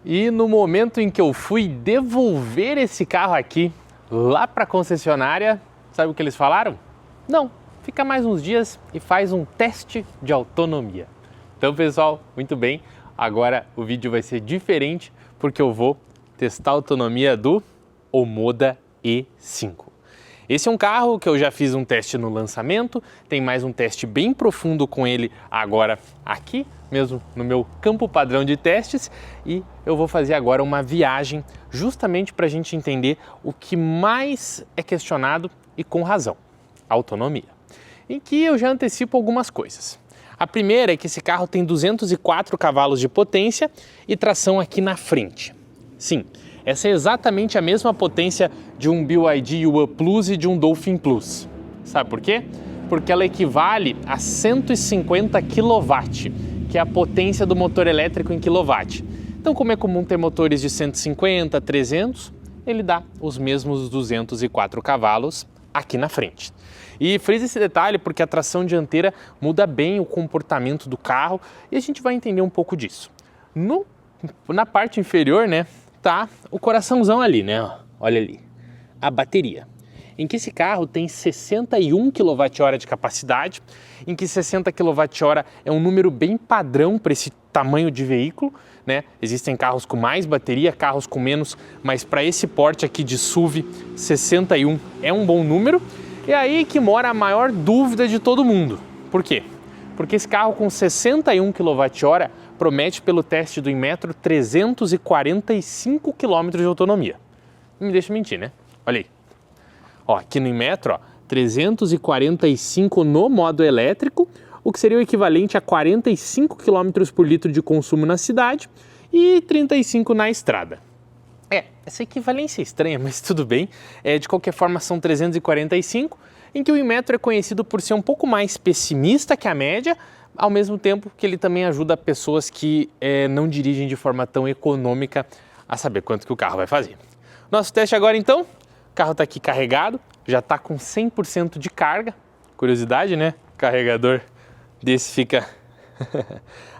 E no momento em que eu fui devolver esse carro aqui, lá para a concessionária, sabe o que eles falaram? Não, fica mais uns dias e faz um teste de autonomia. Então, pessoal, muito bem, agora o vídeo vai ser diferente porque eu vou testar a autonomia do Omoda E5. Esse é um carro que eu já fiz um teste no lançamento, tem mais um teste bem profundo com ele agora aqui, mesmo no meu campo padrão de testes, e eu vou fazer agora uma viagem justamente para a gente entender o que mais é questionado e com razão, a autonomia. Em que eu já antecipo algumas coisas. A primeira é que esse carro tem 204 cavalos de potência e tração aqui na frente. Sim, essa é exatamente a mesma potência de um BYD UA Plus e de um Dolphin Plus. Sabe por quê? Porque ela equivale a 150 kW, que é a potência do motor elétrico em quilowatt. Então, como é comum ter motores de 150, 300, ele dá os mesmos 204 cavalos aqui na frente. E frisa esse detalhe porque a tração dianteira muda bem o comportamento do carro e a gente vai entender um pouco disso. Na parte inferior, né, tá o coraçãozão ali, né? Olha ali, a bateria. Em que esse carro tem 61 kWh de capacidade, em que 60 kWh é um número bem padrão para esse tamanho de veículo, né? Existem carros com mais bateria, carros com menos, mas para esse porte aqui de SUV, 61 é um bom número. E aí que mora a maior dúvida de todo mundo. Por quê? Porque esse carro com 61 kWh promete pelo teste do Inmetro 345 km de autonomia. Não me deixa mentir, né? Olha aí. Ó, aqui no Inmetro, 345 no modo elétrico, o que seria o equivalente a 45 km por litro de consumo na cidade e 35 na estrada. Essa equivalência é estranha, mas tudo bem. De qualquer forma, são 345, em que o Inmetro é conhecido por ser um pouco mais pessimista que a média, ao mesmo tempo que ele também ajuda pessoas que não dirigem de forma tão econômica a saber quanto que o carro vai fazer. Nosso teste agora então, o carro está aqui carregado, já está com 100% de carga. Curiosidade, né? O carregador desse fica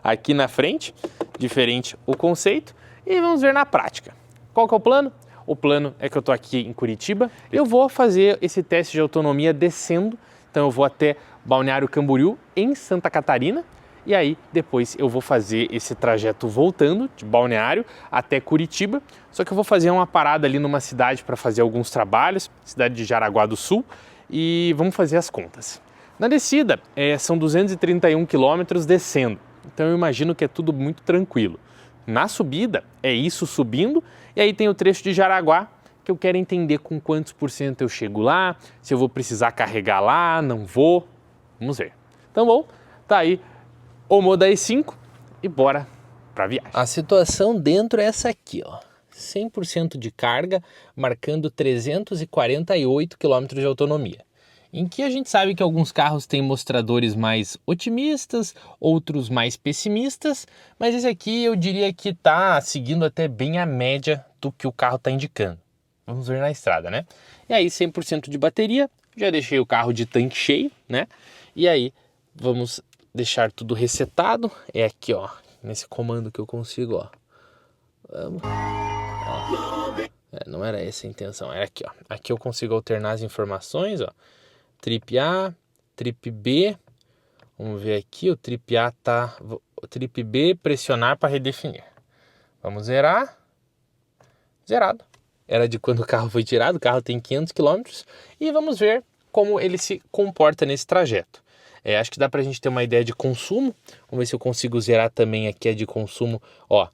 aqui na frente, diferente o conceito, e vamos ver na prática. Qual que é o plano? O plano é que eu estou aqui em Curitiba, eu vou fazer esse teste de autonomia descendo, então eu vou até Balneário Camboriú, em Santa Catarina, e aí depois eu vou fazer esse trajeto voltando de Balneário até Curitiba, só que eu vou fazer uma parada ali numa cidade para fazer alguns trabalhos, cidade de Jaraguá do Sul, e vamos fazer as contas. Na descida, são 231 quilômetros descendo, então eu imagino que é tudo muito tranquilo. Na subida, é isso subindo, e aí tem o trecho de Jaraguá, que eu quero entender com quantos por cento eu chego lá, se eu vou precisar carregar lá, não vou, vamos ver. Então, bom, tá aí o Omoda E5 e bora pra viagem. A situação dentro é essa aqui, ó, 100% de carga, marcando 348 km de autonomia. Em que a gente sabe que alguns carros têm mostradores mais otimistas, outros mais pessimistas, mas esse aqui eu diria que está seguindo até bem a média do que o carro está indicando. Vamos ver na estrada, né? E aí 100% de bateria, já deixei o carro de tanque cheio, né? E aí vamos deixar tudo resetado, é aqui, ó, nesse comando que eu consigo, ó. Vamos. Ó. Não era essa a intenção, era aqui, ó. Aqui eu consigo alternar as informações, ó. Trip A, Trip B, vamos ver aqui, o Trip A tá, o Trip B, pressionar para redefinir. Vamos zerar, zerado. Era de quando o carro foi tirado, o carro tem 500 km e vamos ver como ele se comporta nesse trajeto. Acho que dá pra gente ter uma ideia de consumo, vamos ver se eu consigo zerar também aqui a de consumo, ó,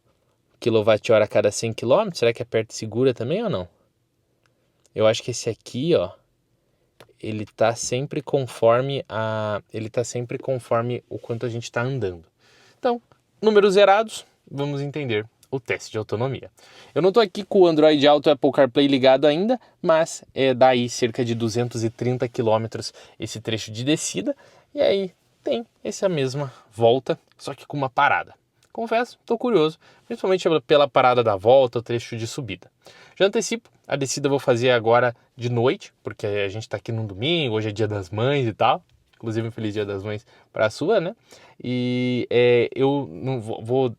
kWh a cada 100 km, será que aperta e segura também ou não? Eu acho que esse aqui, ó, ele tá sempre conforme o quanto a gente está andando. Então, números zerados, vamos entender o teste de autonomia. Eu não estou aqui com o Android Auto Apple CarPlay ligado ainda, mas é daí cerca de 230 km esse trecho de descida, e aí tem essa mesma volta, só que com uma parada. Confesso, estou curioso, principalmente pela parada da volta, o trecho de subida. Já antecipo, a descida eu vou fazer agora de noite, porque a gente está aqui num domingo, hoje é dia das mães e tal. Inclusive um feliz dia das mães para a sua, né? E eu não vou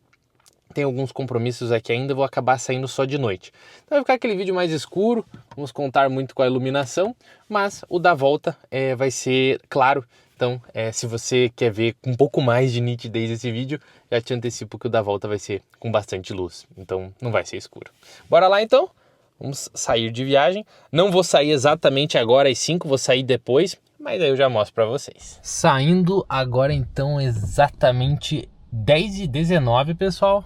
tem alguns compromissos aqui ainda, vou acabar saindo só de noite. Então vai ficar aquele vídeo mais escuro, vamos contar muito com a iluminação, mas o da volta vai ser claro. Então, se você quer ver com um pouco mais de nitidez esse vídeo, já te antecipo que o da volta vai ser com bastante luz, então não vai ser escuro. Bora lá então? Vamos sair de viagem. Não vou sair exatamente agora às 5, vou sair depois, mas aí eu já mostro para vocês. Saindo agora então exatamente 10h19, pessoal.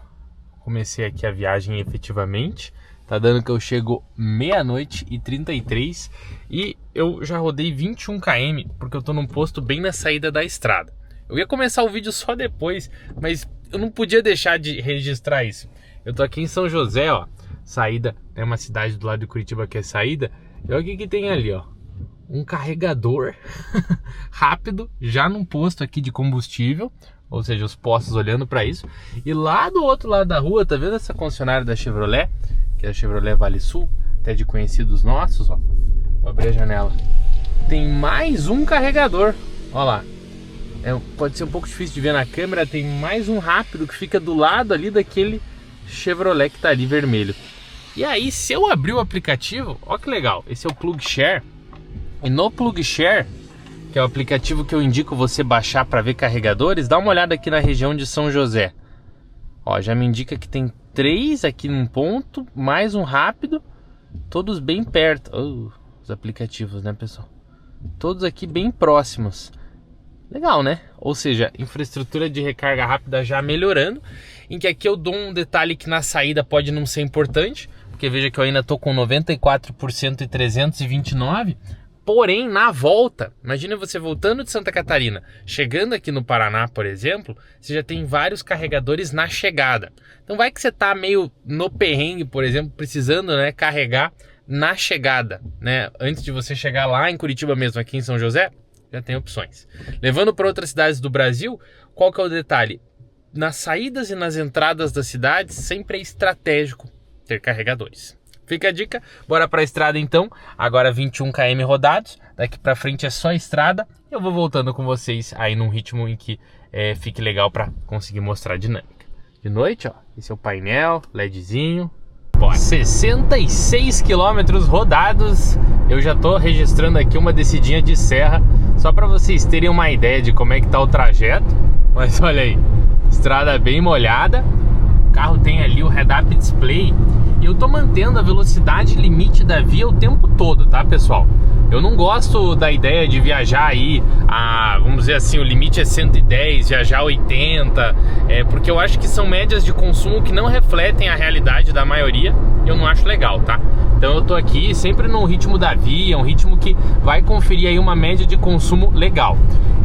Comecei aqui a viagem efetivamente. Tá dando que eu chego 00h33 e eu já rodei 21 km, porque eu tô num posto bem na saída da estrada. Eu ia começar o vídeo só depois, mas eu não podia deixar de registrar isso. Eu tô aqui em São José, ó, saída, é uma cidade do lado de Curitiba que é saída. E olha o que tem ali, ó, um carregador rápido, já num posto aqui de combustível. Ou seja, os postos olhando para isso. E lá do outro lado da rua, tá vendo essa concessionária da Chevrolet? Que é a Chevrolet Vale Sul, até de conhecidos nossos, ó. Vou abrir a janela. Tem mais um carregador, ó lá. Pode ser um pouco difícil de ver na câmera, tem mais um rápido que fica do lado ali daquele Chevrolet que tá ali vermelho. E aí, se eu abrir o aplicativo, ó que legal, esse é o PlugShare. E no PlugShare, que é o aplicativo que eu indico você baixar para ver carregadores, dá uma olhada aqui na região de São José. Ó, já me indica que tem 3 aqui num ponto, mais um rápido, todos bem perto. Os aplicativos, né, pessoal? Todos aqui bem próximos. Legal, né? Ou seja, infraestrutura de recarga rápida já melhorando, em que aqui eu dou um detalhe que na saída pode não ser importante, porque veja que eu ainda tô com 94% e 329. Porém, na volta, imagina você voltando de Santa Catarina, chegando aqui no Paraná, por exemplo, você já tem vários carregadores na chegada. Então vai que você tá meio no perrengue, por exemplo, precisando, né, carregar na chegada, né? Antes de você chegar lá em Curitiba mesmo, aqui em São José, já tem opções. Levando para outras cidades do Brasil, qual que é o detalhe? Nas saídas e nas entradas das cidades, sempre é estratégico ter carregadores. Fica a dica, bora pra estrada então. Agora 21 km rodados, daqui pra frente é só estrada. Eu vou voltando com vocês aí num ritmo em que fique legal pra conseguir mostrar a dinâmica. De noite, ó, esse é o painel, LEDzinho. Bora. 66 km rodados, eu já tô registrando aqui uma descidinha de serra, só pra vocês terem uma ideia de como é que tá o trajeto. Mas olha aí, estrada bem molhada. O carro tem ali o head-up display. E eu tô mantendo a velocidade limite da via o tempo todo, tá, pessoal? Eu não gosto da ideia de viajar aí vamos dizer assim, o limite é 110, viajar 80, porque eu acho que são médias de consumo que não refletem a realidade da maioria, e eu não acho legal, tá? Então eu tô aqui sempre no ritmo da via, um ritmo que vai conferir aí uma média de consumo legal.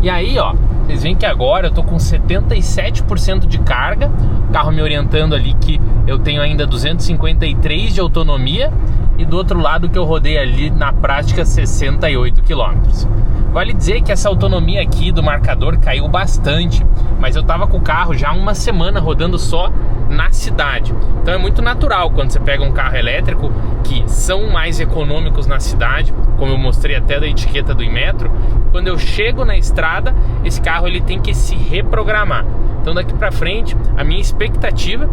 E aí, ó, vocês veem que agora eu tô com 77% de carga, o carro me orientando ali que eu tenho ainda 253 de autonomia, e do outro lado que eu rodei ali na prática 68 km. Vale dizer que essa autonomia aqui do marcador caiu bastante, mas eu tava com o carro já uma semana rodando só na cidade. Então é muito natural quando você pega um carro elétrico, que são mais econômicos na cidade, como eu mostrei até da etiqueta do Inmetro, quando eu chego na estrada, esse carro ele tem que se reprogramar. Então daqui pra frente, a minha expectativa,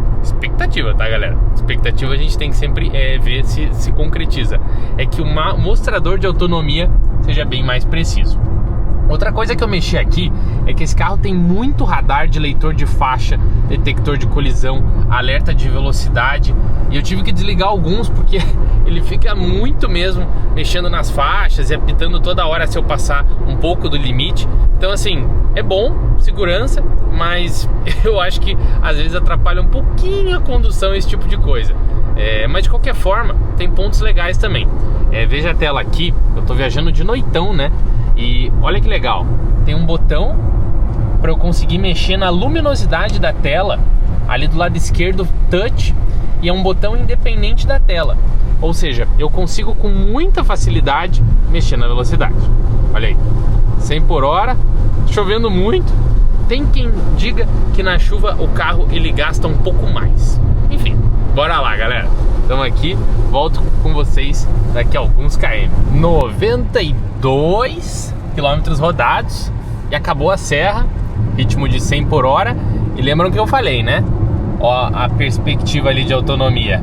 tá, galera? Expectativa a gente tem que sempre ver se concretiza. É que o mostrador de autonomia seja bem mais preciso. Outra coisa que eu mexi aqui é que esse carro tem muito radar de leitor de faixa, detector de colisão, alerta de velocidade, e eu tive que desligar alguns porque ele fica muito mesmo mexendo nas faixas e apitando toda hora se eu passar um pouco do limite. Então assim, é bom, segurança, mas eu acho que às vezes atrapalha um pouquinho a condução, esse tipo de coisa. Mas de qualquer forma, tem pontos legais também. Veja a tela aqui, eu tô viajando de noitão, né? E olha que legal, tem um botão para eu conseguir mexer na luminosidade da tela, ali do lado esquerdo, touch, e é um botão independente da tela. Ou seja, eu consigo com muita facilidade mexer na velocidade. Olha aí, 100 por hora, chovendo muito. Tem quem diga que na chuva o carro ele gasta um pouco mais. Enfim, bora lá, galera. Estamos aqui, volto com vocês daqui a alguns km. 92 km rodados e acabou a serra, ritmo de 100 por hora. E lembram que eu falei, né? Ó a perspectiva ali de autonomia.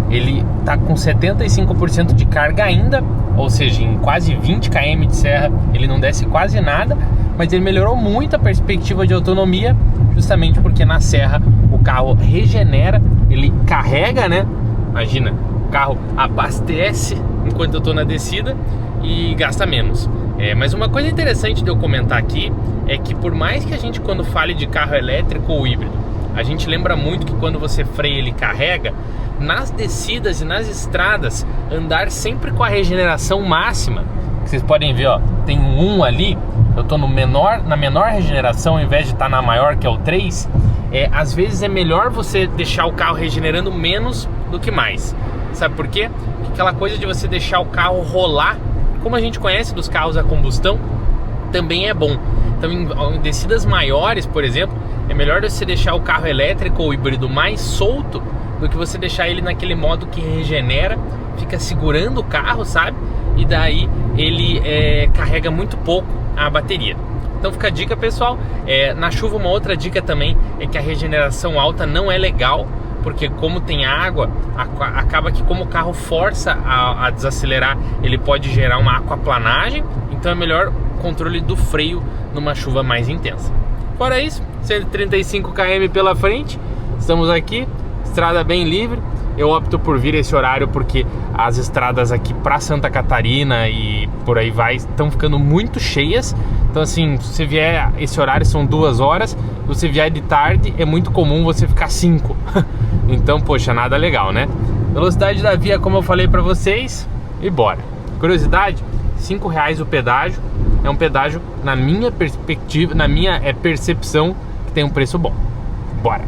Ele tá com 75% de carga ainda, ou seja, em quase 20 km de serra ele não desce quase nada, mas ele melhorou muito a perspectiva de autonomia, justamente porque na serra o carro regenera, ele carrega, né? Imagina, o carro abastece enquanto eu tô na descida e gasta menos. Mas uma coisa interessante de eu comentar aqui é que por mais que a gente, quando fale de carro elétrico ou híbrido, a gente lembra muito que quando você freia ele carrega, nas descidas e nas estradas, andar sempre com a regeneração máxima. Vocês podem ver, ó, tem um 1 ali, eu tô na menor regeneração ao invés de estar na maior, que é o 3. Às vezes é melhor você deixar o carro regenerando menos do que mais. Sabe por quê? Porque aquela coisa de você deixar o carro rolar, como a gente conhece dos carros a combustão, também é bom. Então em descidas maiores, por exemplo, é melhor você deixar o carro elétrico ou híbrido mais solto do que você deixar ele naquele modo que regenera, fica segurando o carro, sabe? E daí ele carrega muito pouco a bateria. Então fica a dica, pessoal. Na chuva, uma outra dica também é que a regeneração alta não é legal, porque como tem água, acaba que como o carro força a desacelerar, ele pode gerar uma aquaplanagem. Então é melhor o controle do freio numa chuva mais intensa. Fora isso, 135 km pela frente, estamos aqui, estrada bem livre. Eu opto por vir esse horário porque as estradas aqui para Santa Catarina e por aí vai estão ficando muito cheias. Então assim, se você vier esse horário são 2 horas, se você vier de tarde é muito comum você ficar 5. Então, poxa, nada legal, né? Velocidade da via, como eu falei para vocês, e bora. Curiosidade, R$5 o pedágio. É um pedágio, na minha perspectiva, na minha percepção, que tem um preço bom. Bora.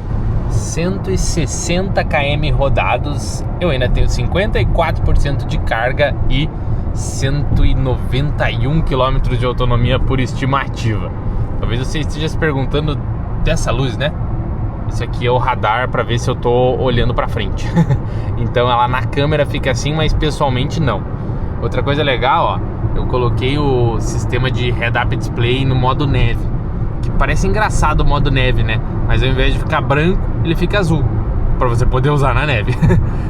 160 km rodados, eu ainda tenho 54% de carga e 191 km de autonomia por estimativa. Talvez você esteja se perguntando dessa luz, né? Isso aqui é o radar para ver se eu tô olhando para frente. Então ela na câmera fica assim, mas pessoalmente não. Outra coisa legal, ó, eu coloquei o sistema de head-up display no modo neve, que parece engraçado o modo neve, né? Mas ao invés de ficar branco, ele fica azul, para você poder usar na neve.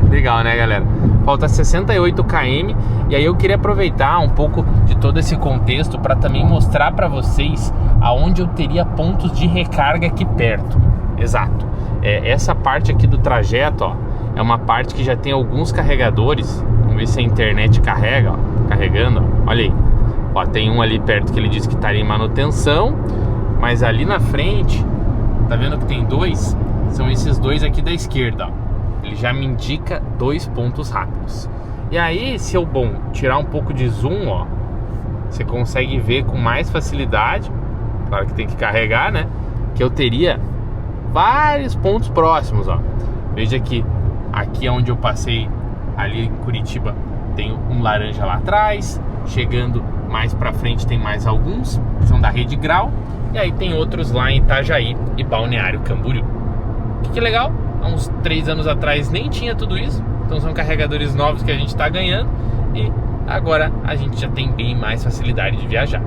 Legal, né, galera? Falta 68 km e aí eu queria aproveitar um pouco de todo esse contexto para também mostrar para vocês aonde eu teria pontos de recarga aqui perto. Exato. Essa parte aqui do trajeto, ó, é uma parte que já tem alguns carregadores. Vamos ver se a internet carrega, ó, carregando, ó. Olha aí. Ó, tem um ali perto que ele diz que estaria em manutenção, mas ali na frente, tá vendo que tem 2? São esses 2 aqui da esquerda, ó. Ele já me indica 2 pontos rápidos. E aí, se eu tirar um pouco de zoom, ó, você consegue ver com mais facilidade. Claro que tem que carregar, né? Que eu teria vários pontos próximos, ó. Veja que aqui é onde eu passei ali em Curitiba, tem um laranja lá atrás. Chegando mais pra frente tem mais alguns, são da Rede Grau. E aí tem outros lá em Itajaí e Balneário Camboriú. Que legal, há uns 3 anos atrás nem tinha tudo isso. Então são carregadores novos que a gente está ganhando. E agora a gente já tem bem mais facilidade de viajar.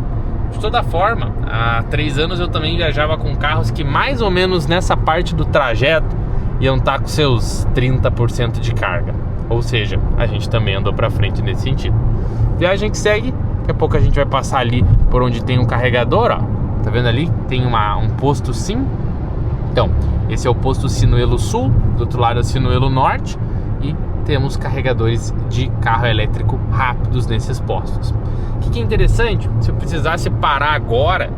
De toda forma, há 3 anos eu também viajava com carros que mais ou menos nessa parte do trajeto iam estar com seus 30% de carga. Ou seja, a gente também andou para frente nesse sentido. Viagem que segue, daqui a pouco a gente vai passar ali por onde tem um carregador, ó. Tá vendo ali? Tem um posto Sim. Então, esse é o posto Sinuelo Sul, do outro lado é o Sinuelo Norte. E temos carregadores de carro elétrico rápidos nesses postos. O que é interessante, se eu precisasse parar agora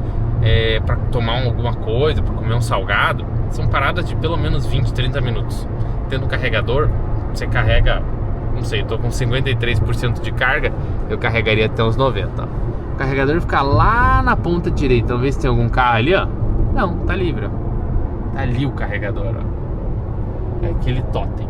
para tomar alguma coisa, para comer um salgado, são paradas de pelo menos 20, 30 minutos. Tendo carregador, você carrega, não sei, eu tô com 53% de carga, eu carregaria até uns 90. O carregador fica lá na ponta direita. Vamos ver se tem algum carro ali, ó. Não, tá livre, ó. Tá ali o carregador, ó. É aquele totem.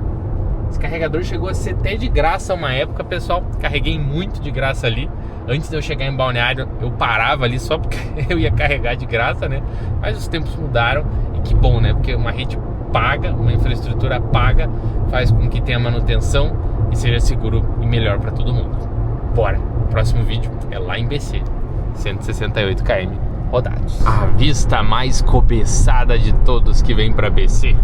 Esse carregador chegou a ser até de graça uma época, pessoal. Carreguei muito de graça ali. Antes de eu chegar em Balneário, eu parava ali só porque eu ia carregar de graça, né? Mas os tempos mudaram e que bom, né? Porque uma rede paga, uma infraestrutura paga, faz com que tenha manutenção e seja seguro e melhor para todo mundo. Bora! O próximo vídeo é lá em BC, 168 km rodados. A vista mais cobiçada de todos que vem para BC.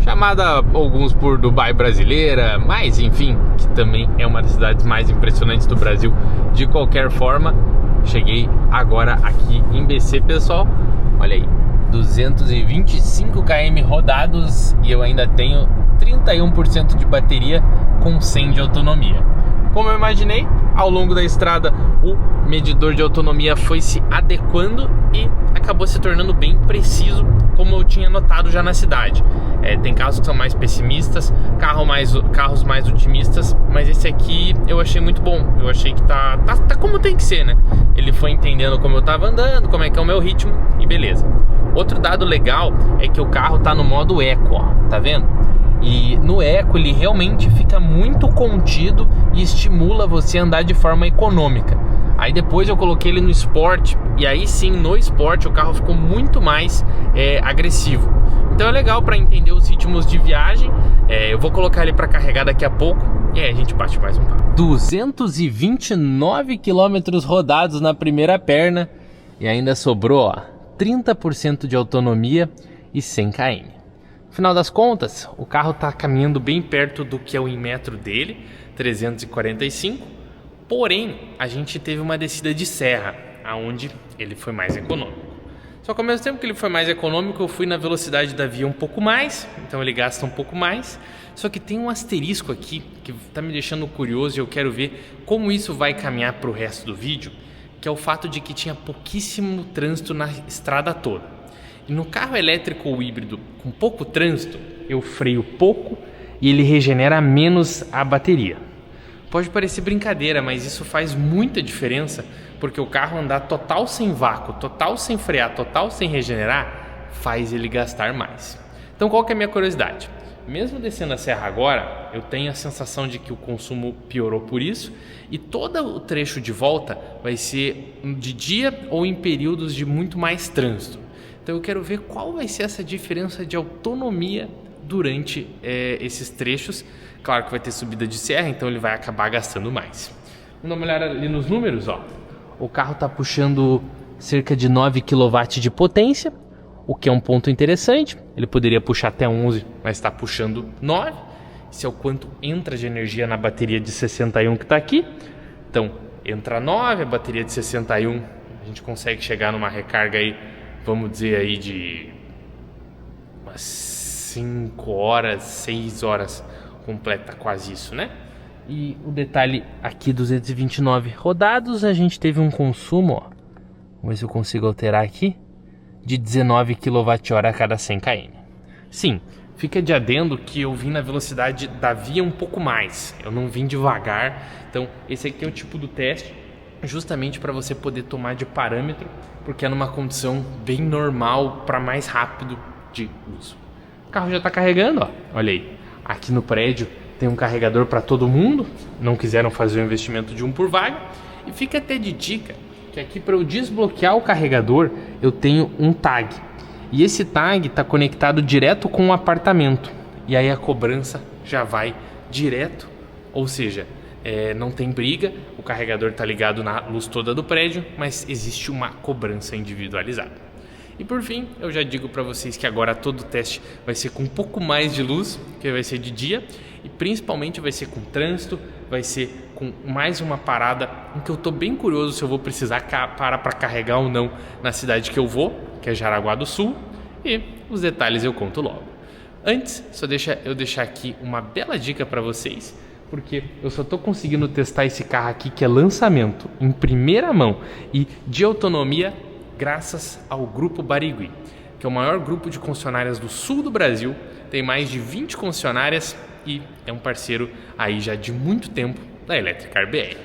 chamada alguns por Dubai brasileira, mas enfim, que também é uma das cidades mais impressionantes do Brasil. De qualquer forma, cheguei agora aqui em BC, pessoal. Olha aí, 225 km rodados e eu ainda tenho 31% de bateria com 100 de autonomia. Como eu imaginei, ao longo da estrada o medidor de autonomia foi se adequando e acabou se tornando bem preciso, como eu tinha notado já na cidade. Tem carros que são mais pessimistas, carros mais otimistas, mas esse aqui eu achei muito bom. Eu achei que tá como tem que ser, né? Ele foi entendendo como eu tava andando, como é que é o meu ritmo e beleza. Outro dado legal é que o carro tá no modo Eco, ó, tá vendo? E no Eco ele realmente fica muito contido e estimula você a andar de forma econômica. Aí depois eu coloquei ele no Sport e aí sim, no Sport o carro ficou muito mais agressivo. Então é legal para entender os ritmos de viagem. Eu vou colocar ele para carregar daqui a pouco e aí a gente bate mais um papo. 229 km rodados na primeira perna e ainda sobrou 30% de autonomia e 100 km. Final das contas, o carro está caminhando bem perto do que é o metro dele, 345, porém a gente teve uma descida de serra, onde ele foi mais econômico. Só que ao mesmo tempo que ele foi mais econômico, eu fui na velocidade da via um pouco mais, então ele gasta um pouco mais. Só que tem um asterisco aqui que está me deixando curioso e eu quero ver como isso vai caminhar para o resto do vídeo, que é o fato de que tinha pouquíssimo trânsito na estrada toda. E no carro elétrico ou híbrido com pouco trânsito, eu freio pouco e ele regenera menos a bateria. Pode parecer brincadeira, mas isso faz muita diferença, porque o carro andar total sem vácuo, total sem frear, total sem regenerar, faz ele gastar mais. Então qual que é a minha curiosidade? Mesmo descendo a serra agora, eu tenho a sensação de que o consumo piorou por isso e todo o trecho de volta vai ser de dia ou em períodos de muito mais trânsito. Então eu quero ver qual vai ser essa diferença de autonomia durante esses trechos. Claro que vai ter subida de serra, então ele vai acabar gastando mais. Vamos dar uma olhada ali nos números, ó. O carro está puxando cerca de 9 kW de potência, o que é um ponto interessante. Ele poderia puxar até 11, mas está puxando 9. Isso é o quanto entra de energia na bateria de 61 que está aqui. Então entra 9, a bateria de 61, a gente consegue chegar numa recarga aí, vamos dizer aí de umas 5 horas, 6 horas, completa quase isso, né? E o detalhe aqui, 229 rodados, a gente teve um consumo, ó, vamos ver se eu consigo alterar aqui, de 19 kWh a cada 100 km. Sim, fica de adendo que eu vim na velocidade da via um pouco mais, eu não vim devagar, então esse aqui é o tipo do teste, justamente para você poder tomar de parâmetro, porque é numa condição bem normal para mais rápido de uso. O carro já está carregando, ó. Olha aí, aqui no prédio tem um carregador para todo mundo, não quiseram fazer o investimento de um por vaga, e fica até de dica que aqui para eu desbloquear o carregador eu tenho um tag, e esse tag está conectado direto com o apartamento, e aí a cobrança já vai direto, ou seja, não tem briga, o carregador está ligado na luz toda do prédio, mas existe uma cobrança individualizada. E por fim, eu já digo para vocês que agora todo o teste vai ser com um pouco mais de luz, que vai ser de dia, e principalmente vai ser com trânsito, vai ser com mais uma parada em que eu estou bem curioso se eu vou precisar parar para carregar ou não na cidade que eu vou, que é Jaraguá do Sul, e os detalhes eu conto logo. Antes, só deixa eu deixar aqui uma bela dica para vocês, porque eu só estou conseguindo testar esse carro aqui que é lançamento em primeira mão e de autonomia graças ao Grupo Barigui, que é o maior grupo de concessionárias do sul do Brasil, tem mais de 20 concessionárias e é um parceiro aí já de muito tempo da Electricar BR.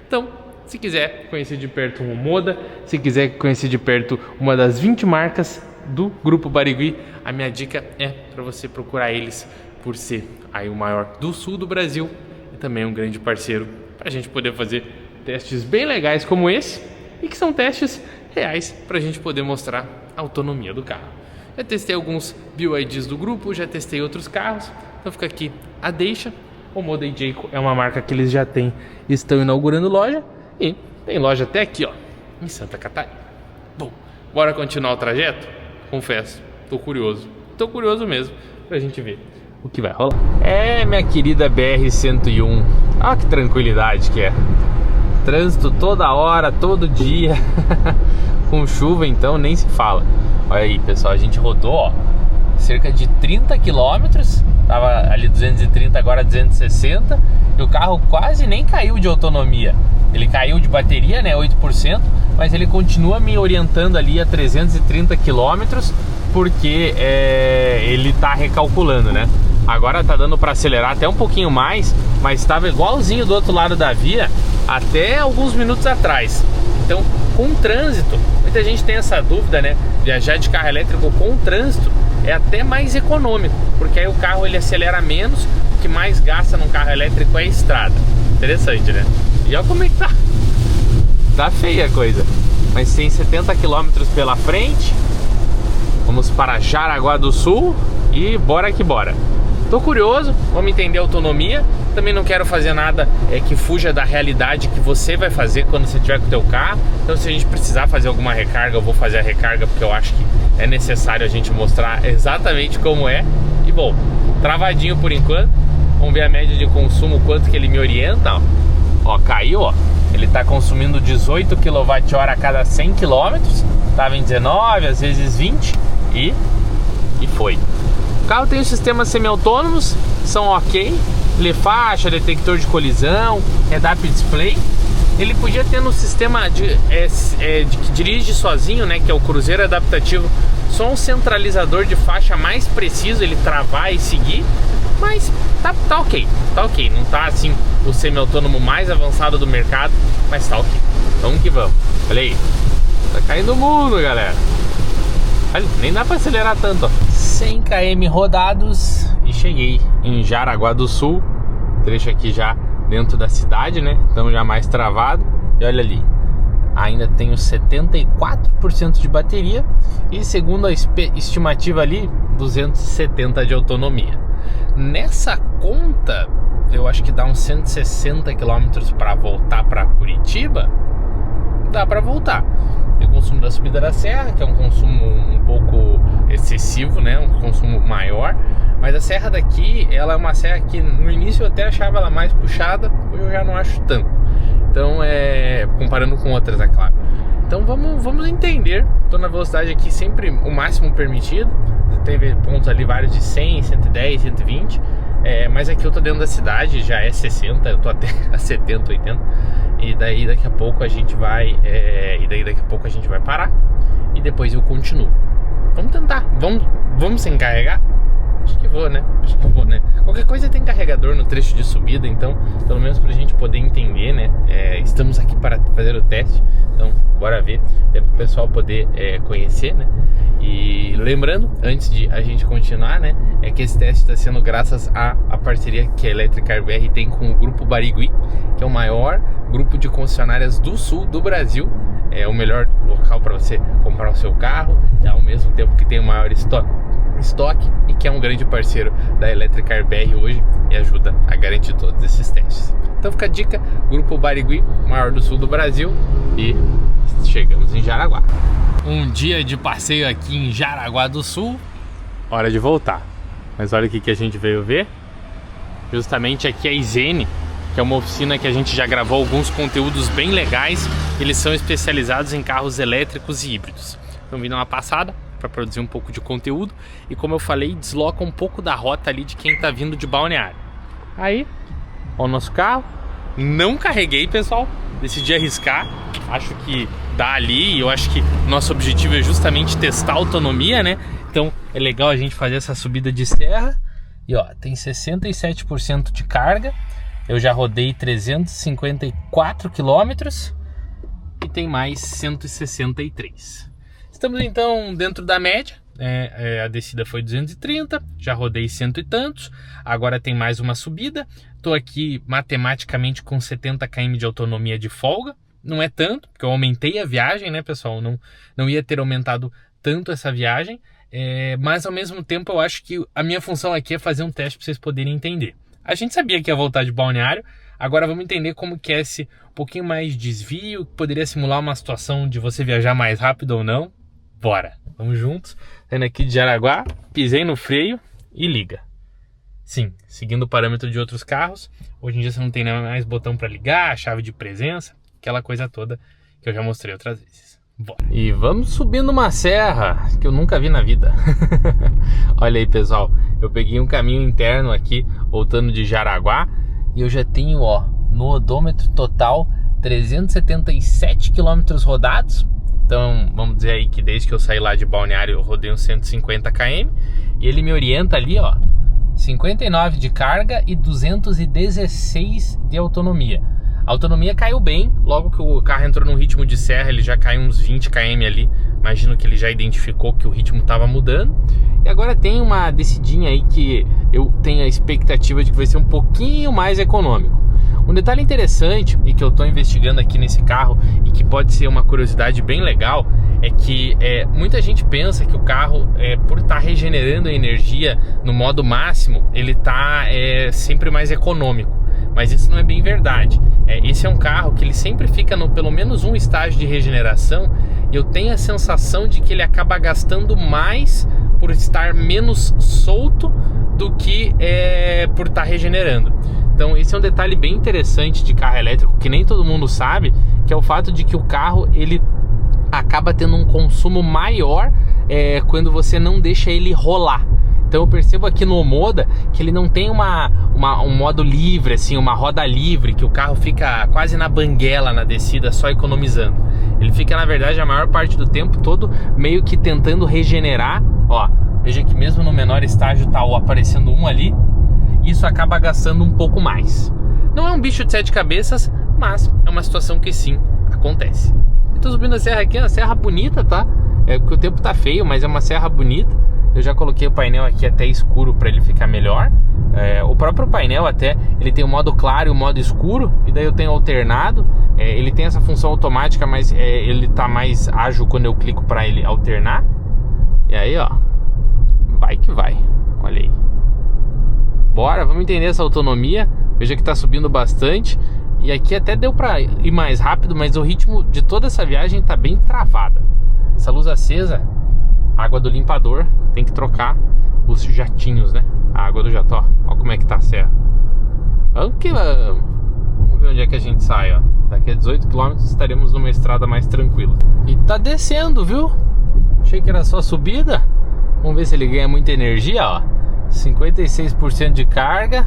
Então, se quiser conhecer de perto um Moda, se quiser conhecer de perto uma das 20 marcas do Grupo Barigui, a minha dica é para você procurar eles por ser aí o maior do sul do Brasil e também um grande parceiro para a gente poder fazer testes bem legais como esse e que são testes reais para a gente poder mostrar a autonomia do carro. Já testei alguns BYDs do grupo, já testei outros carros, então fica aqui a deixa. O Moda e Jayco é uma marca que eles já têm, estão inaugurando loja e tem loja até aqui, ó, em Santa Catarina. Bom, bora continuar o trajeto? Confesso, tô curioso mesmo pra gente ver o que vai rolar. É, minha querida BR-101, olha que tranquilidade que é. Trânsito toda hora, todo dia. Com chuva então nem se fala. Olha aí, pessoal, a gente rodou, ó, cerca de 30 quilômetros. Tava ali 230, agora 260. E o carro quase nem caiu de autonomia. Ele caiu de bateria, né, 8%. Mas ele continua me orientando ali a 330 quilômetros. Porque ele tá recalculando, né. Agora tá dando para acelerar até um pouquinho mais. Mas estava igualzinho do outro lado da via até alguns minutos atrás. Então, com o trânsito, muita gente tem essa dúvida, né? Viajar de carro elétrico com o trânsito é até mais econômico, porque aí o carro ele acelera menos, o que mais gasta num carro elétrico é a estrada. Interessante, né? E olha como é que tá. Tá feia a coisa. Mas tem 70 km pela frente. Vamos para Jaraguá do Sul e bora que bora. Tô curioso, vamos entender a autonomia. Também não quero fazer nada que fuja da realidade que você vai fazer quando você tiver com o teu carro. Então se a gente precisar fazer alguma recarga, eu vou fazer a recarga, porque eu acho que é necessário a gente mostrar exatamente como é. E bom, travadinho por enquanto. Vamos ver a média de consumo, quanto que ele me orienta. Ó, caiu, ó. Ele tá consumindo 18 kWh a cada 100 km. Tava em 19, às vezes 20 e foi. O carro tem os sistemas semi-autônomos, são ok. Faixa, detector de colisão, head-up display. Ele podia ter no sistema que dirige sozinho, né, que é o cruzeiro adaptativo, só um centralizador de faixa mais preciso, ele travar e seguir. Mas tá ok, não tá assim o semi-autônomo mais avançado do mercado, mas tá ok. Vamos que vamos. Olha aí, tá caindo o mundo, galera. Olha, nem dá pra acelerar tanto, ó. 100 km rodados e cheguei em Jaraguá do Sul. Trecho aqui já dentro da cidade, né? Então já mais travado. E olha ali, ainda tenho 74% de bateria e segundo a estimativa ali, 270 de autonomia. Nessa conta, eu acho que dá uns 160 km para voltar para Curitiba. Dá para voltar. Tem o consumo da subida da serra, que é um consumo um pouco excessivo, né? Um consumo maior. Mas a serra daqui, ela é uma serra que no início eu até achava ela mais puxada, hoje eu já não acho tanto. Então, comparando com outras, é claro. Então vamos entender. Estou na velocidade aqui sempre o máximo permitido. Teve pontos ali vários de 100, 110, 120. Mas aqui eu tô dentro da cidade, já é 60, eu tô até a 70, 80. E daí daqui a pouco a gente vai parar. E depois eu continuo. Vamos tentar, vamos sem carregar? Acho que vou, né? Qualquer coisa tem carregador no trecho de subida, então, pelo menos pra gente poder entender, né? Estamos aqui para fazer o teste, então, bora ver, para o pessoal poder conhecer, né? E lembrando, antes de a gente continuar, né? É que esse teste está sendo graças à parceria que a Electricar BR tem com o Grupo Barigui, que é o maior grupo de concessionárias do sul do Brasil. É o melhor local para você comprar o seu carro, ao mesmo tempo que tem o maior estoque e que é um grande parceiro da Electricar BR hoje e ajuda a garantir todos esses testes. Então fica a dica, Grupo Barigui, maior do sul do Brasil, e chegamos em Jaraguá. Um dia de passeio aqui em Jaraguá do Sul, hora de voltar. Mas olha o que a gente veio ver. Justamente aqui a Isene, que é uma oficina que a gente já gravou alguns conteúdos bem legais. Eles são especializados em carros elétricos e híbridos. Então vim dar uma passada para produzir um pouco de conteúdo e, como eu falei, desloca um pouco da rota ali de quem está vindo de Balneário. Aí, ó, o nosso carro. Não carreguei, pessoal, decidi arriscar. Acho que dá ali, eu acho que nosso objetivo é justamente testar a autonomia, né? Então é legal a gente fazer essa subida de serra. E ó, tem 67% de carga. Eu já rodei 354 quilômetros e tem mais 163. Estamos então dentro da média. A descida foi 230, já rodei 100 e tantos. Agora tem mais uma subida. Estou aqui matematicamente com 70 km de autonomia de folga. Não é tanto, porque eu aumentei a viagem, né, pessoal? Não ia ter aumentado tanto essa viagem. Mas ao mesmo tempo eu acho que a minha função aqui é fazer um teste para vocês poderem entender. A gente sabia que ia voltar de Balneário. Agora vamos entender como que é esse pouquinho mais de desvio, que poderia simular uma situação de você viajar mais rápido ou não. Bora, vamos juntos. Saindo aqui de Jaraguá, pisei no freio e liga. Sim, seguindo o parâmetro de outros carros, hoje em dia você não tem mais botão para ligar, chave de presença, aquela coisa toda que eu já mostrei outras vezes. Bora. E vamos subindo uma serra que eu nunca vi na vida. Olha aí, pessoal, eu peguei um caminho interno aqui, voltando de Jaraguá, e eu já tenho, no odômetro total, 377 km rodados. Então, vamos dizer aí que desde que eu saí lá de Balneário eu rodei uns 150 km. E ele me orienta ali, 59 de carga e 216 de autonomia. A autonomia caiu bem, logo que o carro entrou num ritmo de serra, ele já caiu uns 20 km ali. Imagino que ele já identificou que o ritmo estava mudando. E agora tem uma descidinha aí que eu tenho a expectativa de que vai ser um pouquinho mais econômico. Um detalhe interessante e que eu estou investigando aqui nesse carro e que pode ser uma curiosidade bem legal é que muita gente pensa que o carro, por estar regenerando a energia no modo máximo, ele está sempre mais econômico. Mas isso não é bem verdade. Esse é um carro que ele sempre fica no pelo menos um estágio de regeneração, e eu tenho a sensação de que ele acaba gastando mais por estar menos solto do que por estar regenerando. Então esse é um detalhe bem interessante de carro elétrico que nem todo mundo sabe, que é o fato de que o carro ele acaba tendo um consumo maior quando você não deixa ele rolar. Então eu percebo aqui no Omoda que ele não tem um modo livre, assim, uma roda livre, que o carro fica quase na banguela na descida, só economizando. Ele fica, na verdade, a maior parte do tempo todo meio que tentando regenerar. Veja que mesmo no menor estágio tá aparecendo um ali. Isso acaba gastando um pouco mais. Não é um bicho de 7 cabeças, mas é uma situação que sim, acontece. Eu tô subindo a serra aqui, uma serra bonita, tá? Porque o tempo tá feio, mas é uma serra bonita. Eu já coloquei o painel aqui até escuro para ele ficar melhor. O próprio painel até, ele tem o modo claro e o modo escuro, e daí eu tenho alternado. Ele tem essa função automática, mas ele tá mais ágil quando eu clico para ele alternar. E aí, vai que vai. Olha aí. Bora, vamos entender essa autonomia. Veja que tá subindo bastante. E aqui até deu para ir mais rápido, mas o ritmo de toda essa viagem tá bem travada. Essa luz acesa, água do limpador, tem que trocar os jatinhos, né? A água do jato, ó como é que tá a serra. Vamos ver onde é que a gente sai, Daqui a 18 km estaremos numa estrada mais tranquila. E tá descendo, viu? Achei que era só subida. Vamos ver se ele ganha muita energia, 56% de carga,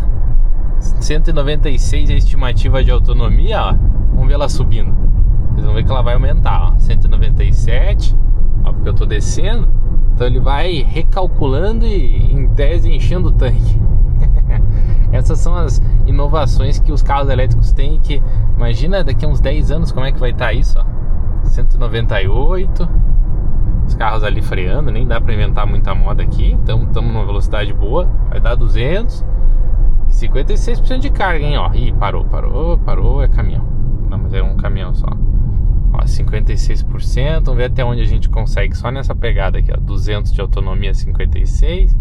196 é a estimativa de autonomia, Vamos ver ela subindo. Vocês vão ver que ela vai aumentar, 197, porque eu tô descendo. Então ele vai recalculando e em tese enchendo o tanque. Essas são as inovações que os carros elétricos têm, que imagina daqui a uns 10 anos como é que vai estar isso, 198. Os carros ali freando, nem dá pra inventar muita moda aqui. Então estamos numa velocidade boa, vai dar 200. E 56% de carga, hein, Ih, parou, é caminhão. Não, mas é um caminhão só. 56%, vamos ver até onde a gente consegue só nessa pegada aqui, 200 de autonomia, 56.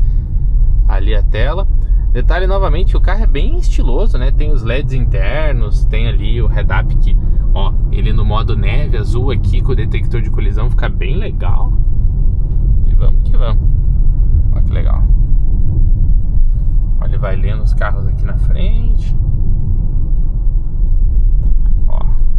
Ali a tela. Detalhe novamente, o carro é bem estiloso, né? Tem os LEDs internos, tem ali o head-up que, ele no modo neve azul aqui com o detector de colisão fica bem legal. E vamos que vamos. Olha que legal. Olha, ele vai lendo os carros aqui na frente.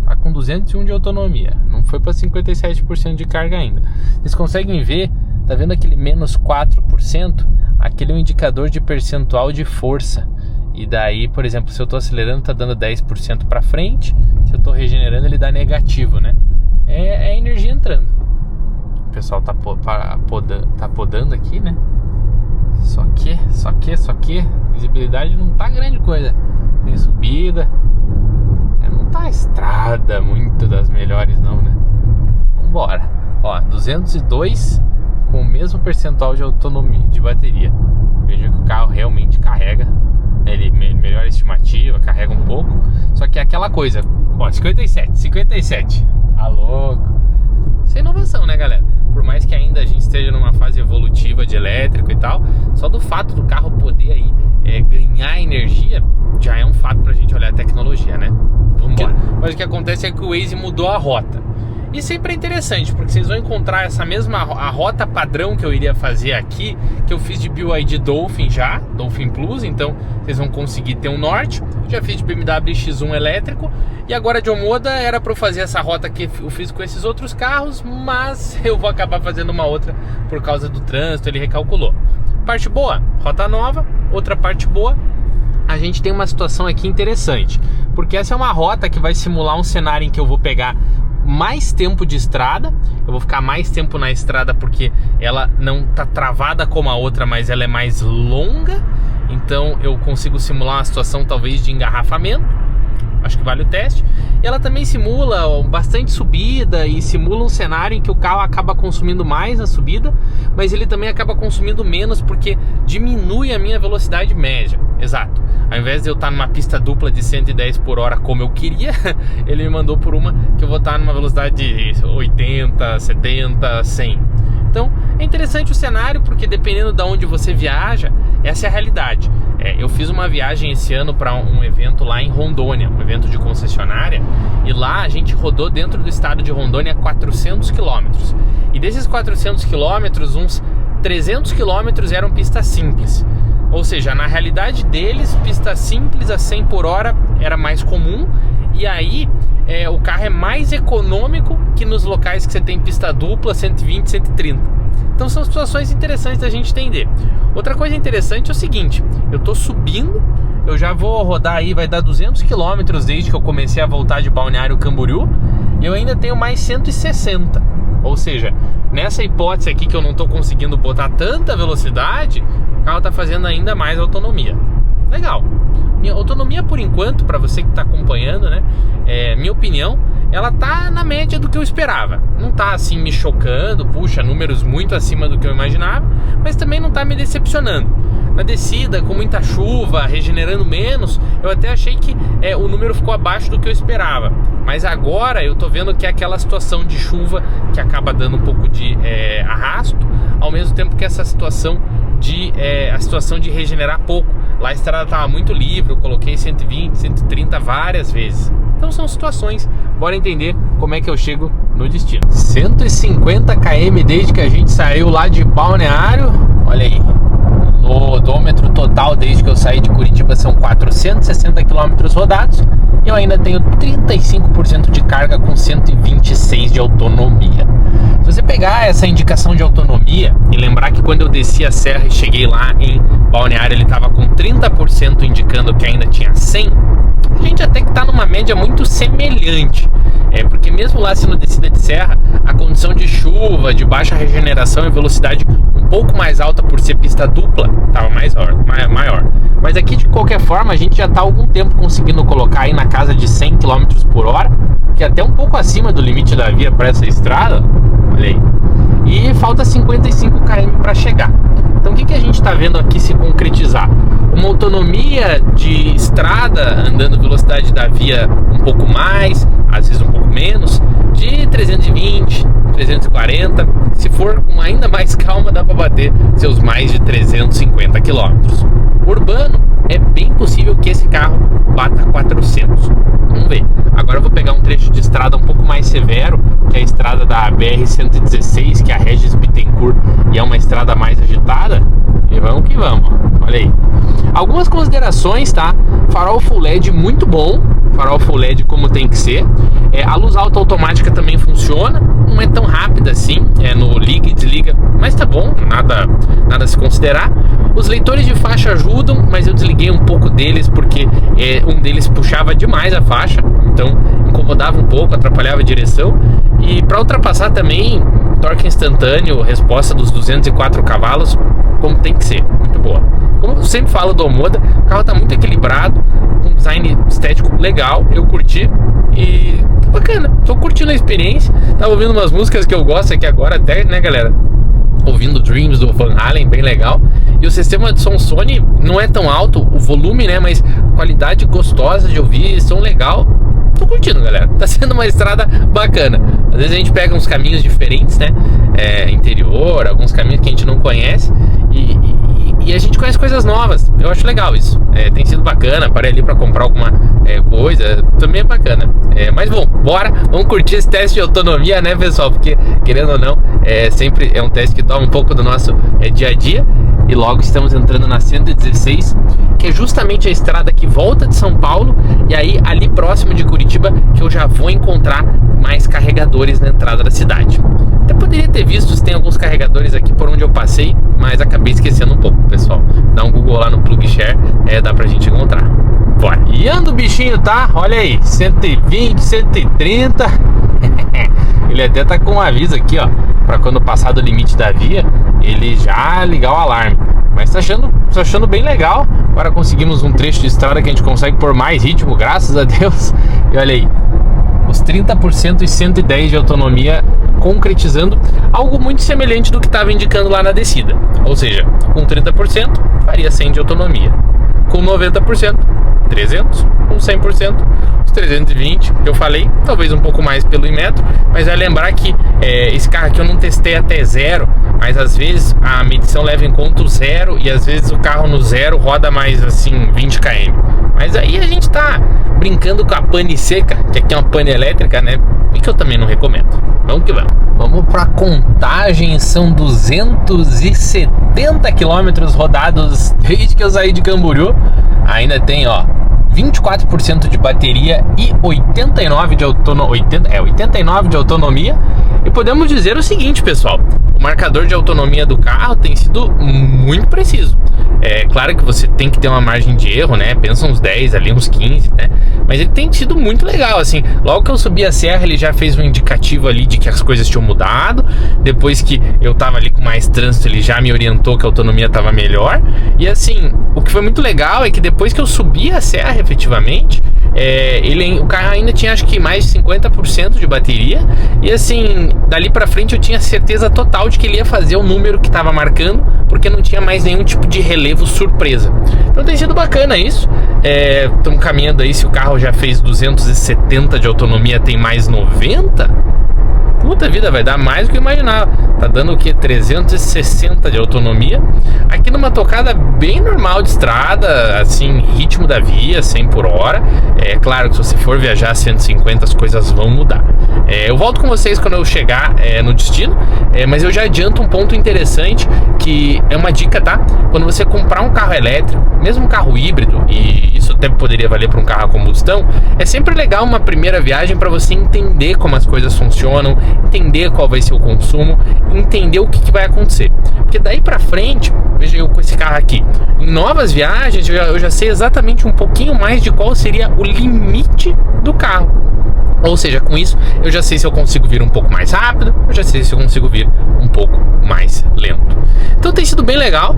Tá com 201 de autonomia, não foi para 57% de carga ainda. Vocês conseguem ver, tá vendo aquele menos 4%? Aquele é um indicador de percentual de força. E daí, por exemplo, se eu tô acelerando, tá dando 10% para frente. Se eu tô regenerando, ele dá negativo, né? É a energia entrando. O pessoal tá podando aqui, né? Só que visibilidade não tá grande coisa. Tem subida. Não tá a estrada muito das melhores não, né? Vambora. 202 com o mesmo percentual de autonomia de bateria. Veja que o carro realmente carrega. Ele melhora a estimativa, carrega um pouco. Só que é aquela coisa, 57. Tá louco. Isso é inovação, né, galera? Por mais que ainda a gente esteja numa fase evolutiva de elétrico e tal, só do fato do carro poder aí ganhar energia, já é um fato pra gente olhar a tecnologia, né? Vambora. Mas o que acontece é que o Waze mudou a rota. E sempre é interessante, porque vocês vão encontrar essa mesma a rota padrão que eu iria fazer aqui, que eu fiz de BYD Dolphin já, Dolphin Plus, então vocês vão conseguir ter um norte. Já fiz de BMW X1 elétrico, e agora de Omoda era para eu fazer essa rota que eu fiz com esses outros carros, mas eu vou acabar fazendo uma outra por causa do trânsito, ele recalculou. Parte boa, rota nova. Outra parte boa, a gente tem uma situação aqui interessante, porque essa é uma rota que vai simular um cenário em que eu vou pegar mais tempo de estrada, eu vou ficar mais tempo na estrada porque ela não tá travada como a outra, mas ela é mais longa, então eu consigo simular uma situação talvez de engarrafamento, acho que vale o teste. E ela também simula bastante subida e simula um cenário em que o carro acaba consumindo mais na subida, mas ele também acaba consumindo menos porque diminui a minha velocidade média. Exato. Ao invés de eu estar numa pista dupla de 110 por hora como eu queria, ele me mandou por uma que eu vou estar numa velocidade de 80, 70, 100. Então é interessante o cenário porque dependendo de onde você viaja, essa é a realidade. Eu fiz uma viagem esse ano para um evento lá em Rondônia, um evento de concessionária, e lá a gente rodou dentro do estado de Rondônia 400 quilômetros. E desses 400 quilômetros, uns 300 quilômetros eram pista simples. Ou seja, na realidade deles, pista simples a 100 por hora era mais comum, e aí o carro é mais econômico que nos locais que você tem pista dupla, 120, 130. Então são situações interessantes da gente entender. Outra coisa interessante é o seguinte, eu tô subindo, eu já vou rodar aí, vai dar 200 km desde que eu comecei a voltar de Balneário Camboriú, e eu ainda tenho mais 160. Ou seja, nessa hipótese aqui que eu não tô conseguindo botar tanta velocidade, o carro tá fazendo ainda mais autonomia. Legal. Minha autonomia por enquanto, para você que tá acompanhando, né, minha opinião, ela tá na média do que eu esperava. Não tá assim me chocando, puxa, números muito acima do que eu imaginava, mas também não tá me decepcionando. Na descida, com muita chuva, regenerando menos, eu até achei que o número ficou abaixo do que eu esperava. Mas agora eu tô vendo que é aquela situação de chuva que acaba dando um pouco de arrasto, ao mesmo tempo que essa situação de regenerar pouco. Lá a estrada tava muito livre, eu coloquei 120, 130 várias vezes. Então são situações, bora entender como é que eu chego no destino. 150 km desde que a gente saiu lá de Balneário, olha aí. No odômetro total desde que eu saí de Curitiba são 460 km rodados. Eu ainda tenho 35% de carga com 126 de autonomia. Se você pegar essa indicação de autonomia e lembrar que quando eu desci a serra e cheguei lá em Balneário ele estava com 30% indicando que ainda tinha 100, a gente até que está numa média muito semelhante. Porque mesmo lá sendo descida de serra, a condição de chuva, de baixa regeneração e velocidade um pouco mais alta por ser pista dupla, estava maior. Mas aqui de qualquer forma a gente já está há algum tempo conseguindo colocar aí na casa de 100 km por hora, que é até um pouco acima do limite da via para essa estrada, olha aí. E falta 55 km para chegar. Então o que a gente está vendo aqui se concretizar? Uma autonomia de estrada andando velocidade da via um pouco mais, às vezes um pouco menos, de 320, 340. Se for com ainda mais calma dá para bater seus mais de 350 km. Urbano, é bem possível que esse carro bata 400. Vamos ver. Agora eu vou pegar um trecho de estrada um pouco mais severo, que é a estrada da BR-116, que é a Regis Bittencourt, e é uma estrada mais agitada. E vamos que vamos, olha aí. Algumas considerações, tá? Farol Full LED muito bom, farol Full LED como tem que ser. A luz alta automática também funciona, não é tão rápida assim, no liga e desliga, mas tá bom, nada a se considerar. Os leitores de faixa ajudam, mas eu desliguei um pouco deles porque um deles puxava demais a faixa, então incomodava um pouco, atrapalhava a direção. E para ultrapassar também, torque instantâneo, resposta dos 204 cavalos, como tem que ser, muito boa. Como eu sempre falo do Omoda, o carro tá muito equilibrado, com um design estético legal, eu curti e bacana, tô curtindo a experiência. Tava ouvindo umas músicas que eu gosto aqui agora até, né galera, ouvindo Dreams do Van Halen, bem legal. E o sistema de som Sony não é tão alto, o volume, né, mas qualidade gostosa de ouvir, som legal. Tô curtindo, galera, tá sendo uma estrada bacana. Às vezes a gente pega uns caminhos diferentes, né, interior, alguns caminhos que a gente não conhece, e e a gente conhece coisas novas. Eu acho legal isso. Tem sido bacana. Parei ali para comprar alguma coisa. Também é bacana. Mas bom, bora. Vamos curtir esse teste de autonomia, né, pessoal? Porque, querendo ou não, sempre é um teste que toma um pouco do nosso dia a dia. E logo estamos entrando na 116, que é justamente a estrada que volta de São Paulo. E aí, ali próximo de Curitiba, que eu já vou encontrar mais carregadores na entrada da cidade. Até poderia ter visto se tem alguns carregadores aqui por onde eu passei, mas acabei esquecendo um pouco, pessoal. Dá um Google lá no PlugShare, dá pra gente encontrar. Bora. E anda o bichinho, tá? Olha aí, 120, 130. Ele até tá com um aviso aqui, ó, pra quando passar do limite da via, ele já ligar o alarme. Mas tá achando bem legal. Agora conseguimos um trecho de estrada que a gente consegue pôr mais ritmo, graças a Deus. E olha aí, os 30% e 110 de autonomia, concretizando algo muito semelhante do que estava indicando lá na descida. Ou seja, com 30% faria 100 de autonomia, com 90% 300, com 100% os 320 que eu falei, talvez um pouco mais pelo Inmetro, mas é lembrar que esse carro aqui eu não testei até zero, mas às vezes a medição leva em conta o zero e às vezes o carro no zero roda mais assim 20 km. Mas aí a gente tá brincando com a pane seca, que aqui é uma pane elétrica, né? E que eu também não recomendo. Vamos que vamos. Vamos pra Contagem, são 270 quilômetros rodados desde que eu saí de Camboriú. Ainda tem, ó, 24% de bateria e 89 de autonomia. E podemos dizer o seguinte, pessoal: o marcador de autonomia do carro tem sido muito preciso. É claro que você tem que ter uma margem de erro, né? Pensa uns 10 ali, uns 15, né? Mas ele tem sido muito legal, assim. Logo que eu subi a serra, ele já fez um indicativo ali de que as coisas tinham mudado. Depois que eu tava ali com mais trânsito, ele já me orientou que a autonomia tava melhor. E assim, o que foi muito legal é que depois que eu subi a serra, efetivamente, o carro ainda tinha, acho que, mais de 50% de bateria. E assim, dali pra frente eu tinha certeza total de que ele ia fazer o número que tava marcando, porque não tinha mais nenhum tipo de relevo surpresa. Então tem sido bacana isso. Estamos caminhando aí, se o carro já fez 270 de autonomia, tem mais 90. Puta vida, vai dar mais do que eu imaginava. Tá dando o que? 360 de autonomia. Aqui numa tocada bem normal de estrada, assim, ritmo da via, 100 por hora. É claro que se você for viajar a 150, as coisas vão mudar. Eu volto com vocês quando eu chegar no destino, mas eu já adianto um ponto interessante, que é uma dica, tá? Quando você comprar um carro elétrico, mesmo um carro híbrido, e isso até poderia valer para um carro a combustão, é sempre legal uma primeira viagem para você entender como as coisas funcionam, entender qual vai ser o consumo, entender o que vai acontecer. Porque daí pra frente, veja eu com esse carro aqui, em novas viagens eu já sei exatamente um pouquinho mais de qual seria o limite do carro. Ou seja, com isso eu já sei se eu consigo vir um pouco mais rápido, eu já sei se eu consigo vir um pouco mais lento. Então tem sido bem legal,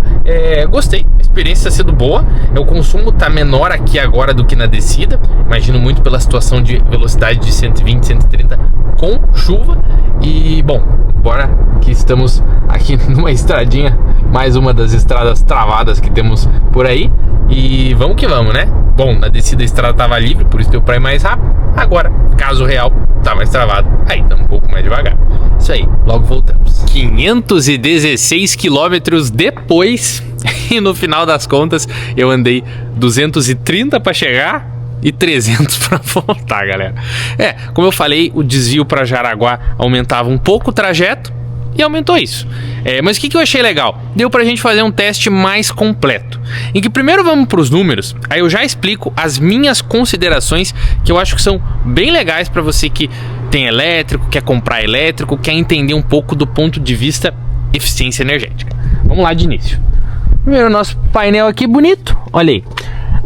gostei, a experiência está sendo boa. O consumo está menor aqui agora do que na descida, imagino muito pela situação de velocidade de 120, 130 com chuva. E bom, bora que estamos aqui numa estradinha, mais uma das estradas travadas que temos por aí. E vamos que vamos, né? Bom, na descida a estrada estava livre, por isso deu para ir mais rápido. Agora, caso real, tá mais travado, aí tá um pouco mais devagar. Isso aí, logo voltamos. 516 quilômetros depois, e no final das contas, eu andei 230 para chegar e 300 para voltar, galera. Como eu falei, o desvio para Jaraguá aumentava um pouco o trajeto, e aumentou isso. Mas o que eu achei legal? Deu pra gente fazer um teste mais completo, em que primeiro vamos pros números, aí eu já explico as minhas considerações, que eu acho que são bem legais para você que tem elétrico, quer comprar elétrico, quer entender um pouco do ponto de vista eficiência energética. Vamos lá de início. Primeiro, nosso painel aqui bonito, olha aí.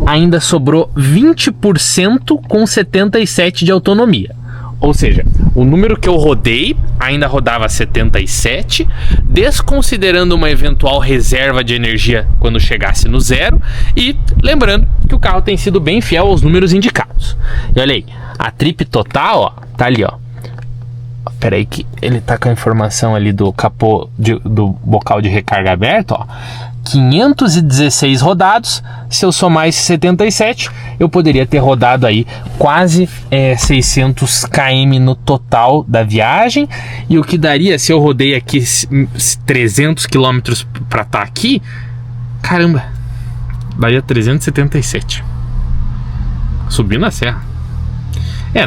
Ainda sobrou 20% com 77 de autonomia. Ou seja, o número que eu rodei ainda rodava 77, desconsiderando uma eventual reserva de energia quando chegasse no zero. E lembrando que o carro tem sido bem fiel aos números indicados. E olha aí, a trip total, ó, tá ali, ó. Pera aí que ele tá com a informação ali do capô, do bocal de recarga aberto, ó. 516 rodados. Se eu somar esses 77, eu poderia ter rodado aí quase 600 km no total da viagem. E o que daria, se eu rodei aqui 300 km para estar aqui, Caramba, daria 377. Subindo a serra.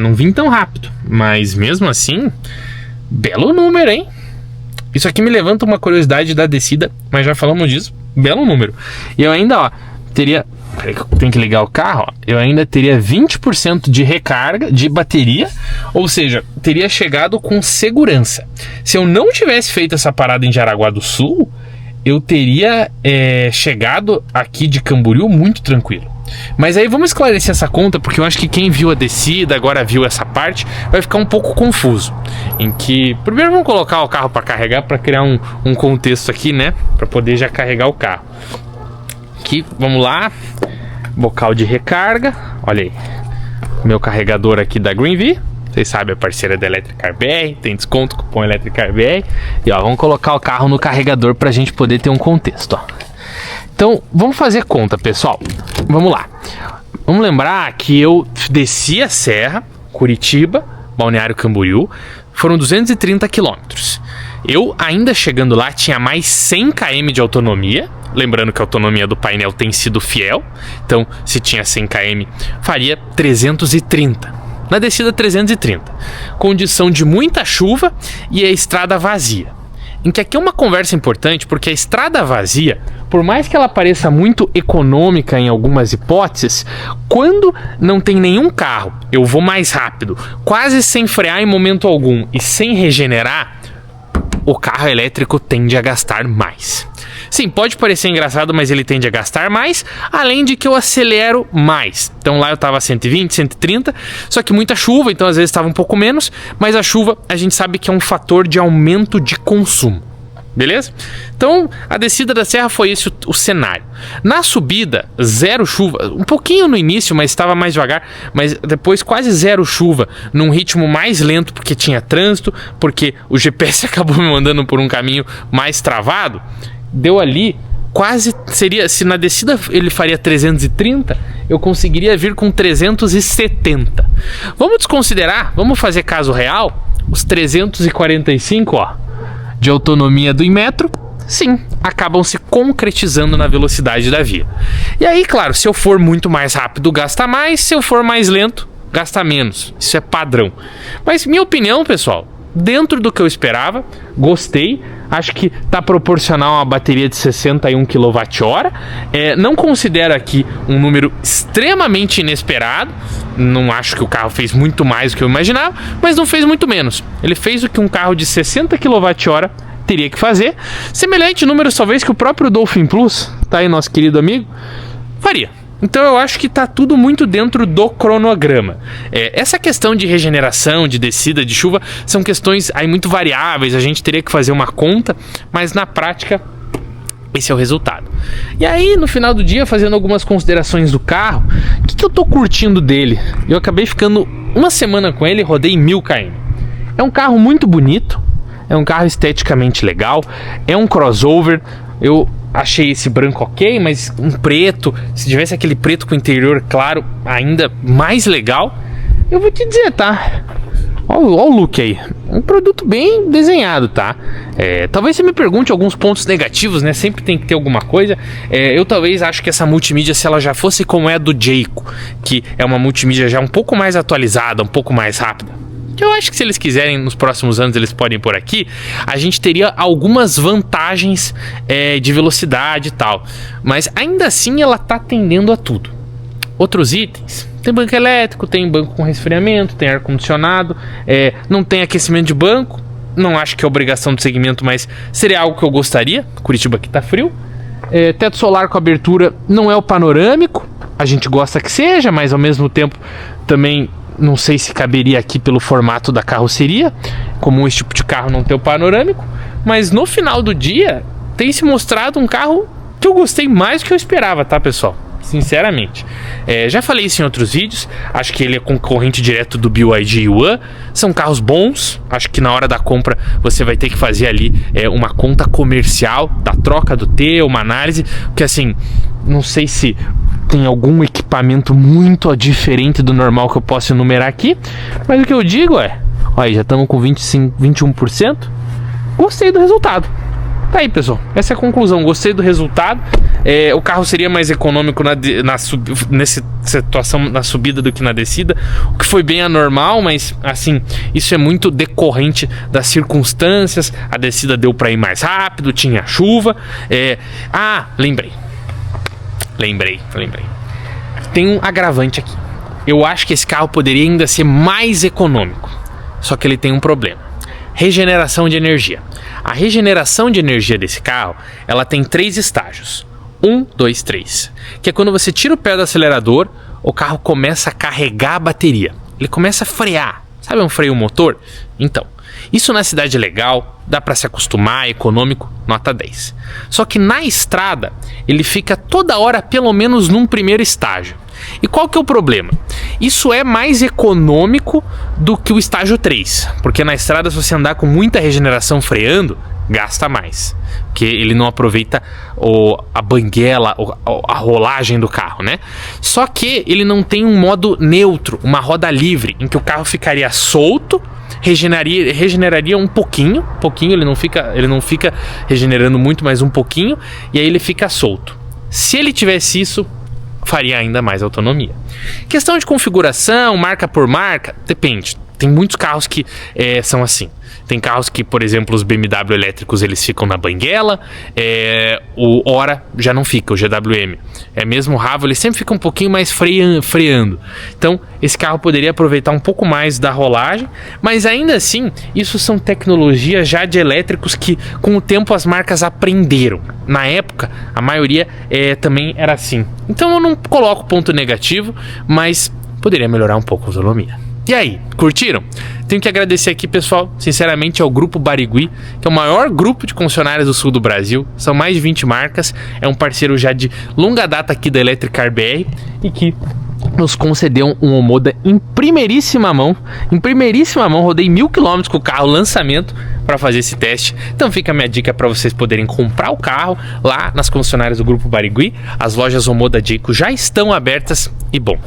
Não vim tão rápido, mas mesmo assim, belo número, hein? Isso aqui me levanta uma curiosidade da descida, mas já falamos disso, belo número. E eu ainda, teria... Peraí que eu tenho que ligar o carro, eu ainda teria 20% de recarga de bateria, ou seja, teria chegado com segurança. Se eu não tivesse feito essa parada em Jaraguá do Sul, eu teria chegado aqui de Camboriú muito tranquilo. Mas aí vamos esclarecer essa conta, porque eu acho que quem viu a descida, agora viu essa parte, vai ficar um pouco confuso. Em que, primeiro vamos colocar o carro para carregar, para criar um contexto aqui, né? Para poder já carregar o carro. Aqui, vamos lá, bocal de recarga, olha aí, meu carregador aqui da GreenV, vocês sabem, a parceira da Electric Car BR, tem desconto, cupom Electric Car BR, e vamos colocar o carro no carregador pra gente poder ter um contexto, Então, vamos fazer conta, pessoal, vamos lá, vamos lembrar que eu desci a serra, Curitiba, Balneário Camboriú, foram 230 quilômetros. Eu, ainda chegando lá, tinha mais 100 km de autonomia. Lembrando que a autonomia do painel tem sido fiel. Então, se tinha 100 km, faria 330. Na descida, 330. Condição de muita chuva e a estrada vazia. Em que aqui é uma conversa importante, porque a estrada vazia, por mais que ela pareça muito econômica em algumas hipóteses, quando não tem nenhum carro, eu vou mais rápido, quase sem frear em momento algum e sem regenerar, o carro elétrico tende a gastar mais. Sim, pode parecer engraçado, mas ele tende a gastar mais, além de que eu acelero mais. Então lá eu estava 120, 130, só que muita chuva, então às vezes estava um pouco menos, mas a chuva a gente sabe que é um fator de aumento de consumo. Beleza? Então, a descida da serra foi esse o cenário. Na subida, zero chuva, um pouquinho no início, mas estava mais devagar, mas depois quase zero chuva, num ritmo mais lento, porque tinha trânsito, porque o GPS acabou me mandando por um caminho mais travado. Deu ali, quase seria, se na descida ele faria 330, eu conseguiria vir com 370. Vamos desconsiderar, vamos fazer caso real, os 345, de autonomia do Inmetro, sim, acabam se concretizando na velocidade da via. E aí, claro, se eu for muito mais rápido, gasta mais, se eu for mais lento, gasta menos. Isso é padrão. Mas minha opinião, pessoal, dentro do que eu esperava, gostei, acho que está proporcional a uma bateria de 61 kWh, não considero aqui um número extremamente inesperado, não acho que o carro fez muito mais do que eu imaginava, mas não fez muito menos, ele fez o que um carro de 60 kWh teria que fazer, semelhante número talvez que o próprio Dolphin Plus, tá aí nosso querido amigo, faria. Então eu acho que está tudo muito dentro do cronograma. Essa questão de regeneração, de descida, de chuva, são questões aí muito variáveis, a gente teria que fazer uma conta, mas na prática esse é o resultado. E aí no final do dia, fazendo algumas considerações do carro, o que eu tô curtindo dele? Eu acabei ficando uma semana com ele e rodei 1000 km. É um carro muito bonito, é um carro esteticamente legal, é um crossover, eu achei esse branco ok, mas um preto, se tivesse aquele preto com interior claro, ainda mais legal. Eu vou te dizer, tá? Olha o look aí, um produto bem desenhado, tá? Talvez você me pergunte alguns pontos negativos, né? Sempre tem que ter alguma coisa. Eu talvez acho que essa multimídia, se ela já fosse como é a do Jayco, que é uma multimídia já um pouco mais atualizada, um pouco mais rápida, que eu acho que se eles quiserem nos próximos anos eles podem por aqui, a gente teria algumas vantagens de velocidade e tal, mas ainda assim ela tá atendendo a tudo. Outros itens, tem banco elétrico, tem banco com resfriamento, tem ar-condicionado, não tem aquecimento de banco, não acho que é obrigação do segmento, mas seria algo que eu gostaria. Curitiba aqui tá frio. Teto solar com abertura, não é o panorâmico, a gente gosta que seja, mas ao mesmo tempo também não sei se caberia aqui pelo formato da carroceria, comum esse tipo de carro não ter o panorâmico, mas no final do dia tem se mostrado um carro que eu gostei mais do que eu esperava, tá, pessoal? Sinceramente. Já falei isso em outros vídeos, acho que ele é concorrente direto do BYD Yuan, são carros bons, acho que na hora da compra você vai ter que fazer ali uma conta comercial da troca do T, uma análise, porque assim, não sei se tem algum equipamento muito diferente do normal que eu posso enumerar aqui, mas o que eu digo olha, já estamos com 21%, gostei do resultado. tá aí, pessoal. Essa é a conclusão. Gostei do resultado. O carro seria mais econômico nessa situação, na subida do que na descida, o que foi bem anormal, mas assim, isso é muito decorrente das circunstâncias. A descida deu para ir mais rápido, tinha chuva. Lembrei. Tem um agravante aqui. Eu acho que esse carro poderia ainda ser mais econômico, só que ele tem um problema: regeneração de energia. A regeneração de energia desse carro, ela tem 3 estágios. 1, 2, 3. Que é quando você tira o pé do acelerador, o carro começa a carregar a bateria. Ele começa a frear. Sabe um freio motor? Então, isso na cidade é legal, dá para se acostumar, é econômico, nota 10. Só que na estrada, ele fica toda hora pelo menos num primeiro estágio. E qual que é o problema? Isso é mais econômico do que o estágio 3, porque na estrada, se você andar com muita regeneração freando, gasta mais, porque ele não aproveita a banguela, a rolagem do carro, né? Só que ele não tem um modo neutro, uma roda livre, em que o carro ficaria solto, regeneraria um pouquinho, ele não fica regenerando muito, mas um pouquinho, e aí ele fica solto. Se ele tivesse isso, faria ainda mais autonomia. Questão de configuração, marca por marca, depende. Tem muitos carros que são assim. Tem carros que, por exemplo, os BMW elétricos, eles ficam na banguela. O Ora já não fica, o GWM. Mesmo o Ravo, ele sempre fica um pouquinho mais freando. Então, esse carro poderia aproveitar um pouco mais da rolagem. Mas ainda assim, isso são tecnologias já de elétricos que, com o tempo, as marcas aprenderam. Na época, a maioria também era assim. Então, eu não coloco ponto negativo, mas poderia melhorar um pouco a autonomia. E aí, curtiram? Tenho que agradecer aqui, pessoal, sinceramente, ao Grupo Barigui, que é o maior grupo de concessionárias do sul do Brasil. São mais de 20 marcas, é um parceiro já de longa data aqui da Electricar BR e que nos concedeu um Omoda em primeiríssima mão. Rodei 1000 km com o carro, lançamento, para fazer esse teste. Então fica a minha dica para vocês poderem comprar o carro lá nas concessionárias do Grupo Barigui. As lojas Omoda Jayco já estão abertas e, bom,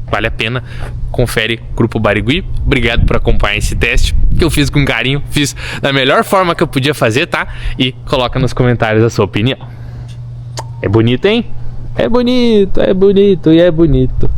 vale a pena, confere Grupo Barigui. Obrigado por acompanhar esse teste, que eu fiz com carinho, fiz da melhor forma que eu podia fazer, tá? E coloca nos comentários a sua opinião. É bonito, hein? É bonito e é bonito.